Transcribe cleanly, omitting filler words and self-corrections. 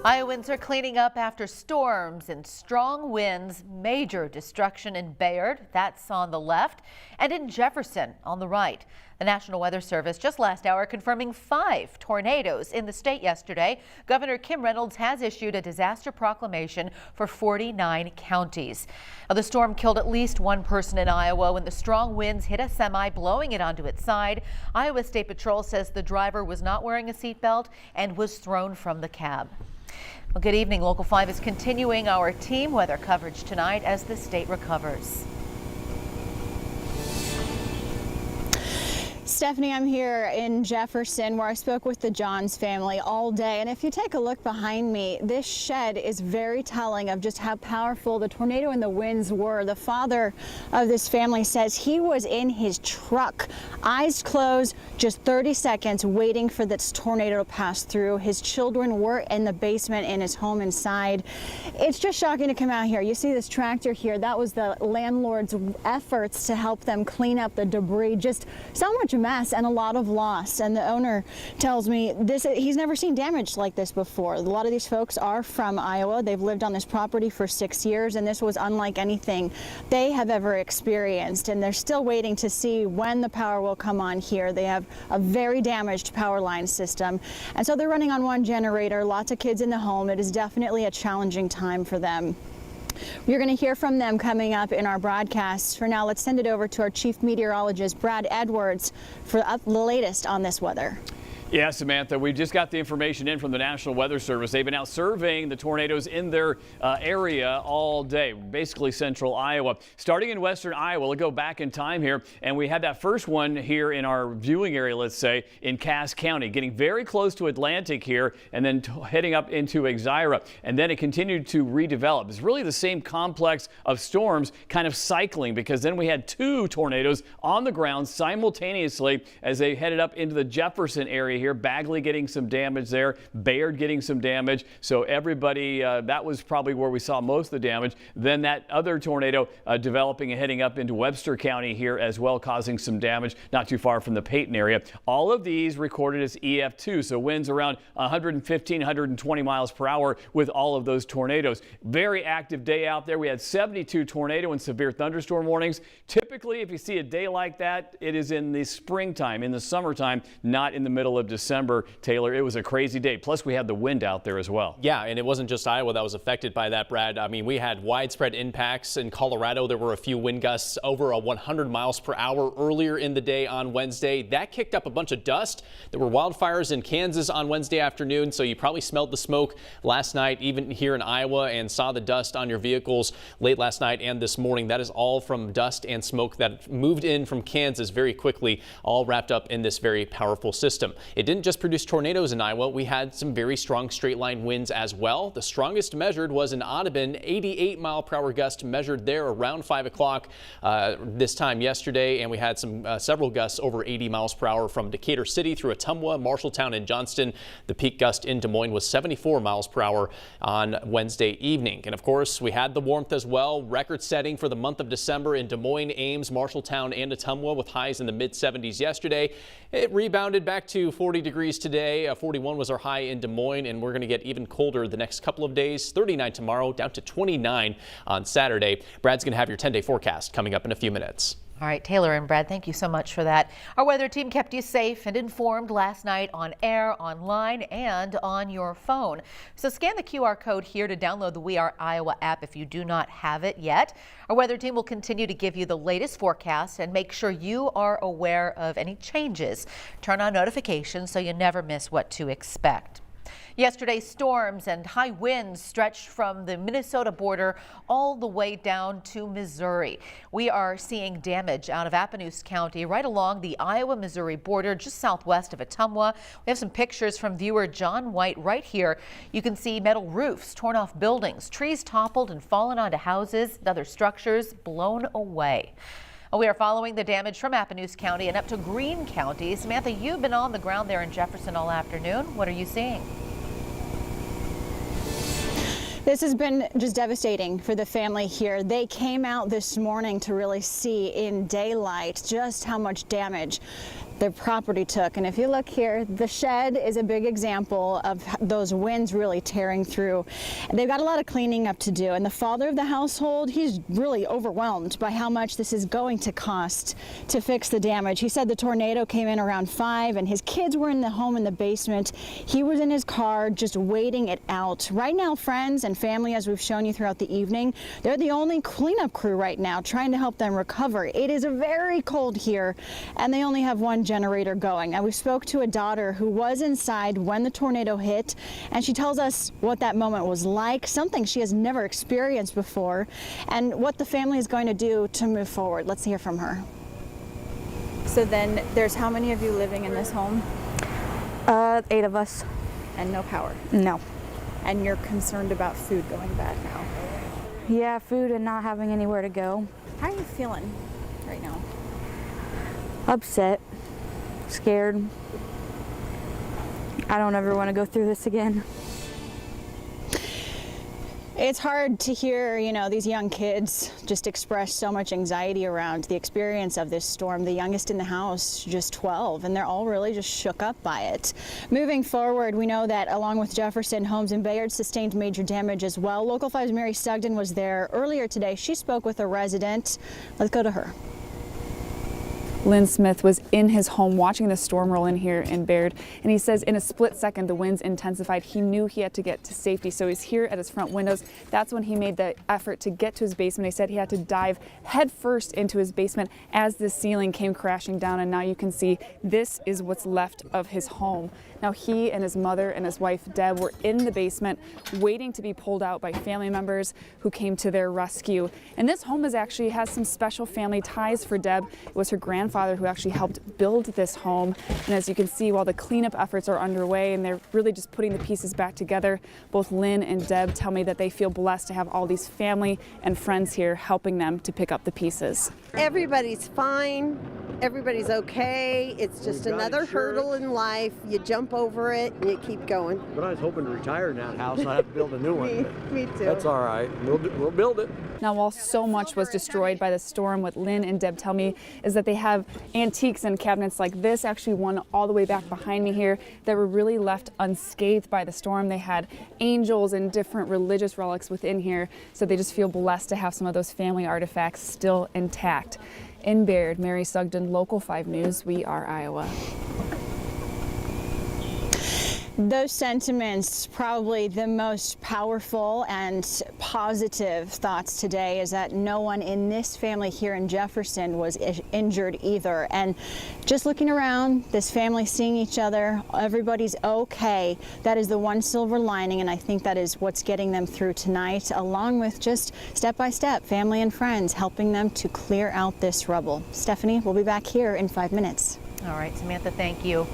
Iowans are cleaning up after storms and strong winds, major destruction in Bayard, that's on the left, and in Jefferson on the right. The National Weather Service just last hour confirming 5 tornadoes in the state yesterday. Governor Kim Reynolds has issued a disaster proclamation for 49 counties. Now, the storm killed at least 1 person in Iowa when the strong winds hit a semi, blowing it onto its side. Iowa State Patrol says the driver was not wearing a seatbelt and was thrown from the cab. Well, good evening. Local 5 is continuing our team weather coverage tonight as the state recovers. Stephanie, I'm here in Jefferson where I spoke with the Johns family all day. And if you take a look behind me, this shed is very telling of just how powerful the tornado and the winds were. The father of this family says he was in his truck, eyes closed, just 30 seconds waiting for this tornado to pass through. His children were in the basement in his home inside. It's just shocking to come out here. You see this tractor here. That was the landlord's efforts to help them clean up the debris. Just so much mess and a lot of loss, and the owner tells me he's never seen damage like this before. A lot of these folks are from Iowa. They've lived on this property for 6 years, and this was unlike anything they have ever experienced, and they're still waiting to see when the power will come on here. They have a very damaged power line system, and so they're running on 1 generator. Lots of kids in the home. It is definitely a challenging time for them. You're going to hear from them coming up in our broadcast. For now, let's send it over to our chief meteorologist, Brad Edwards, for the latest on this weather. Yeah, Samantha, we just got the information in from the National Weather Service. They've been out surveying the tornadoes in their area all day, basically central Iowa. Starting in western Iowa, we'll go back in time here, and we had that first one here in our viewing area, let's say, in Cass County, getting very close to Atlantic here, and then heading up into DESIREE, and then it continued to redevelop. It's really the same complex of storms kind of cycling, because then we had 2 tornadoes on the ground simultaneously as they headed up into the Jefferson area here. Bagley getting some damage there, Bayard getting some damage. So everybody, that was probably where we saw most of the damage. Then that other tornado developing and heading up into Webster County here as well, causing some damage not too far from the Peyton area. All of these recorded as EF2, so winds around 115, 120 miles per hour with all of those tornadoes. Very active day out there. We had 72 tornado and severe thunderstorm warnings. Typically, if you see a day like that, it is in the springtime, in the summertime, not in the middle of December. Taylor, it was a crazy day. Plus, we had the wind out there as well. Yeah, and it wasn't just Iowa that was affected by that, Brad. I mean, we had widespread impacts in Colorado. There were a few wind gusts over 100 miles per hour earlier in the day on Wednesday. That kicked up a bunch of dust. There were wildfires in Kansas on Wednesday afternoon, so you probably smelled the smoke last night, even here in Iowa, and saw the dust on your vehicles late last night and this morning. That is all from dust and smoke that moved in from Kansas very quickly, all wrapped up in this very powerful system. It didn't just produce tornadoes in Iowa. We had some very strong straight line winds as well. The strongest measured was in Audubon, 88 mile per hour gust measured there around 5 o'clock this time yesterday. And we had some several gusts over 80 miles per hour from Decatur City through Ottumwa, Marshalltown, and Johnston. The peak gust in Des Moines was 74 miles per hour on Wednesday evening. And of course, we had the warmth as well. Record setting for the month of December in Des Moines, Ames, Marshalltown, and Ottumwa with highs in the mid 70s yesterday. It rebounded back to 40 degrees today. 41 was our high in Des Moines, and we're going to get even colder the next couple of days. 39 tomorrow, down to 29 on Saturday. Brad's going to have your 10-day forecast coming up in a few minutes. All right, Taylor and Brad, thank you so much for that. Our weather team kept you safe and informed last night on air, online, and on your phone. So scan the QR code here to download the We Are Iowa app if you do not have it yet. Our weather team will continue to give you the latest forecast and make sure you are aware of any changes. Turn on notifications so you never miss what to expect. Yesterday, storms and high winds stretched from the Minnesota border all the way down to Missouri. We are seeing damage out of Appanoose County right along the Iowa-Missouri border just southwest of Ottumwa. We have some pictures from viewer John White right here. You can see metal roofs, torn off buildings, trees toppled and fallen onto houses, and other structures blown away. We are following the damage from Appanoose County and up to Greene County. Samantha, you've been on the ground there in Jefferson all afternoon. What are you seeing? This has been just devastating for the family here. They came out this morning to really see in daylight just how much damage their property took. And if you look here, the shed is a big example of those winds really tearing through. And they've got a lot of cleaning up to do. And the father of the household, he's really overwhelmed by how much this is going to cost to fix the damage. He said the tornado came in around 5 and his kids were in the home in the basement. He was in his car just waiting it out. Right now, friends and family, as we've shown you throughout the evening, they're the only cleanup crew right now trying to help them recover. It is very cold here and they only have one generator going. And we spoke to a daughter who was inside when the tornado hit, and she tells us what that moment was like, something she has never experienced before, and what the family is going to do to move forward. Let's hear from her. So then there's how many of you living in this home? 8 of us. And no power? No. And you're concerned about food going bad now? Yeah, food and not having anywhere to go. How are you feeling right now? Upset. Scared. I don't ever want to go through this again. It's hard to hear, you know, these young kids just express so much anxiety around the experience of this storm. The youngest in the house, just 12, and they're all really just shook up by it. Moving forward, we know that along with Jefferson, homes in Bayard sustained major damage as well. Local 5's Mary Sugden was there earlier today. She spoke with a resident. Let's go to her. Lynn Smith was in his home watching the storm roll in here in Bayard, and he says in a split second the winds intensified. He knew he had to get to safety, so he's here at his front windows. That's when he made the effort to get to his basement. He said he had to dive headfirst into his basement as the ceiling came crashing down, and now you can see this is what's left of his home. Now he and his mother and his wife Deb were in the basement waiting to be pulled out by family members who came to their rescue. And this home actually has some special family ties for Deb. It was her grandfather who actually helped build this home. And as you can see, while the cleanup efforts are underway and they're really just putting the pieces back together, both Lynn and Deb tell me that they feel blessed to have all these family and friends here helping them to pick up the pieces. Everybody's fine. Everybody's okay. It's just another hurdle in life. You jump over it and you keep going. But I was hoping to retire in that house and I have to build a new one. Me too. That's all right. We'll build it. Now, while so much was destroyed by the storm, what Lynn and Deb tell me is that they have antiques and cabinets like this, actually one all the way back behind me here, that were really left unscathed by the storm. They had angels and different religious relics within here, so they just feel blessed to have some of those family artifacts still intact. In Bayard, Mary Sugden, Local 5 News, We Are Iowa. Those sentiments, probably the most powerful and positive thoughts today is that no one in this family here in Jefferson was injured either. And just looking around, this family seeing each other, everybody's okay. That is the one silver lining, and I think that is what's getting them through tonight, along with just step by step, family and friends helping them to clear out this rubble. Stephanie, we'll be back here in 5 minutes. All right, Samantha, thank you.